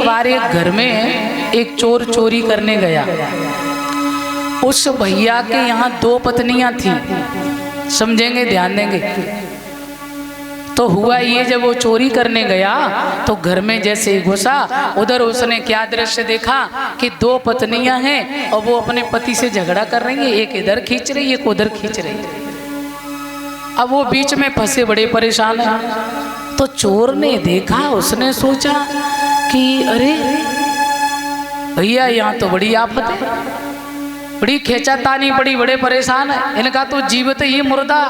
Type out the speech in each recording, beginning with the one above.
बार एक घर में एक चोर चोरी करने गया। उस भैया के यहाँ 2 पत्नियां थी, समझेंगे, ध्यान देंगे। तो हुआ ये, जब वो चोरी करने गया तो घर में जैसे ही घुसा, उधर उसने क्या दृश्य देखा कि 2 पत्नियां हैं और वो अपने पति से झगड़ा कर रही है, एक इधर खींच रही है, एक उधर खींच रही है। अब वो बीच में फंसे बड़े परेशान हैं। तो चोर ने देखा, उसने सोचा कि अरे भैया यहाँ तो बड़ी आफत है, बड़ी खेचातानी पड़ी, बड़े परेशान है। इनका तो जीवत ही मुर्दा,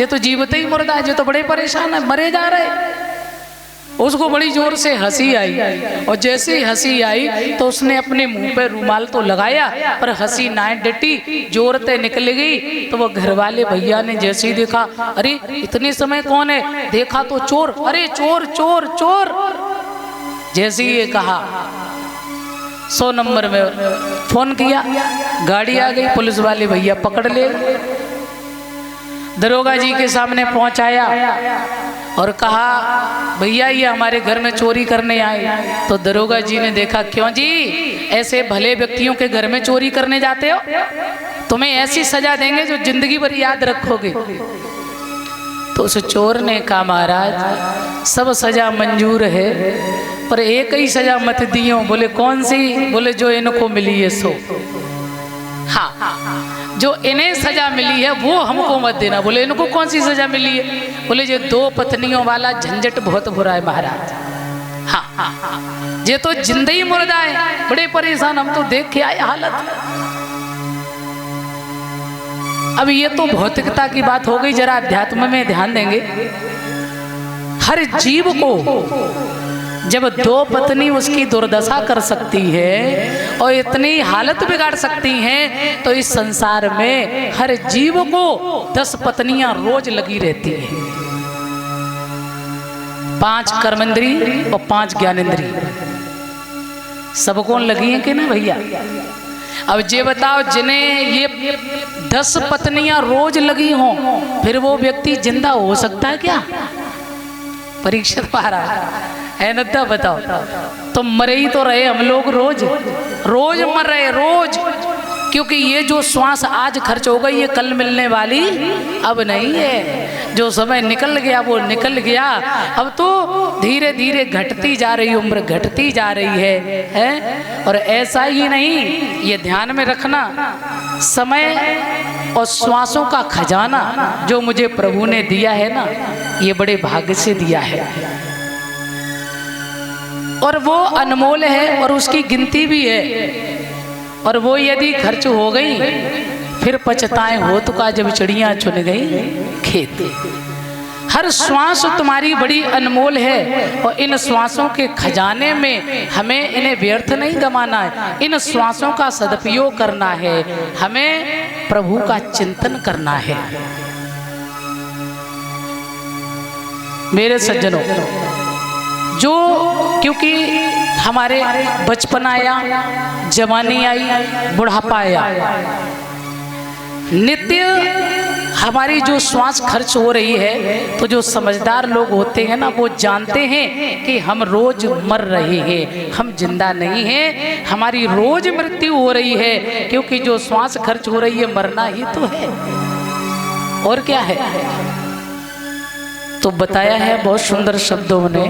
ये तो जीवत ही मुर्दा है, ये तो बड़े परेशान है, मरे जा रहे। उसको बड़ी जोर से हंसी आई, और जैसे ही हंसी आई तो उसने अपने मुंह पे रुमाल तो लगाया, पर हंसी ना डटी, जोर से निकल गई। तो वो घर वाले भैया ने जैसे ही देखा, अरे इतने समय कौन है, देखा तो चोर, अरे चोर चोर चोर। जैसे ही ये कहा 100 नंबर में फोन किया, गाड़ी आ गई, पुलिस वाले भैया पकड़ ले, दरोगा जी के सामने पहुंचाया और कहा भैया ये हमारे घर में चोरी करने आए। तो दरोगा जी ने देखा, क्यों जी, ऐसे भले व्यक्तियों के घर में चोरी करने जाते हो, तुम्हें ऐसी सजा देंगे जो जिंदगी भर याद रखोगे। तो उस चोर ने कहा, महाराज सब सजा मंजूर है, पर एक ही सजा मत दियो। बोले कौन सी? बोले जो इनको मिली है सो। हाँ, जो इन्हें सजा मिली है वो हमको मत देना। बोले इनको कौन सी सजा मिली है? बोले ये 2 पत्नियों वाला झंझट बहुत बुरा है महाराज। हाँ, ये तो जिंदा ही मुर्दा है, बड़े परेशान, हम तो देख के आए हालत। अब ये तो भौतिकता की बात हो गई, जरा अध्यात्म में ध्यान देंगे। हर जीव को जब 2 पत्नी उसकी दुर्दशा कर सकती है और इतनी हालत बिगाड़ सकती हैं, तो इस संसार में हर जीव को 10 पत्नियां रोज लगी रहती हैं। 5 कर्मेंद्री और 5 ज्ञानेंद्री सबको लगी हैं कि ना भैया? अब ये बताओ, जिन्हें ये 10 पत्नियां रोज लगी हों, फिर वो व्यक्ति जिंदा हो सकता है क्या? परीक्षा पा रहा है न? तब बताओ, तो मरे ही तो रहे हम लोग, रोज रोज मर रहे, रोज। क्योंकि ये जो श्वास आज खर्च हो गई, ये कल मिलने वाली अब नहीं है। जो समय निकल गया वो निकल गया। अब तो धीरे धीरे घटती जा रही, उम्र घटती जा रही है? और ऐसा ही नहीं, ये ध्यान में रखना, समय और श्वासों का खजाना जो मुझे प्रभु ने दिया है ना, ये बड़े भाग्य से दिया है, और वो अनमोल है, और उसकी गिनती भी है। और वो यदि खर्च हो गई फिर पछताएं हो तो का, जब चिड़ियां चुन गई खेत। हर श्वास तुम्हारी बड़ी अनमोल है, और इन श्वासों के खजाने में हमें इन्हें व्यर्थ नहीं गंवाना है। इन श्वासों का सदुपयोग करना है, हमें प्रभु का चिंतन करना है। मेरे सज्जनों, जो क्योंकि हमारे बचपन आया, जवानी आई, बुढ़ापा आया, नित्य हमारी जो श्वास खर्च हो रही है, तो जो समझदार लोग होते हैं ना, वो जानते हैं कि हम रोज मर रहे हैं, हम जिंदा नहीं हैं, हमारी रोज मृत्यु हो रही है। क्योंकि जो श्वास खर्च हो रही है, मरना ही तो है, और क्या है? तो बताया है बहुत सुंदर शब्दों ने,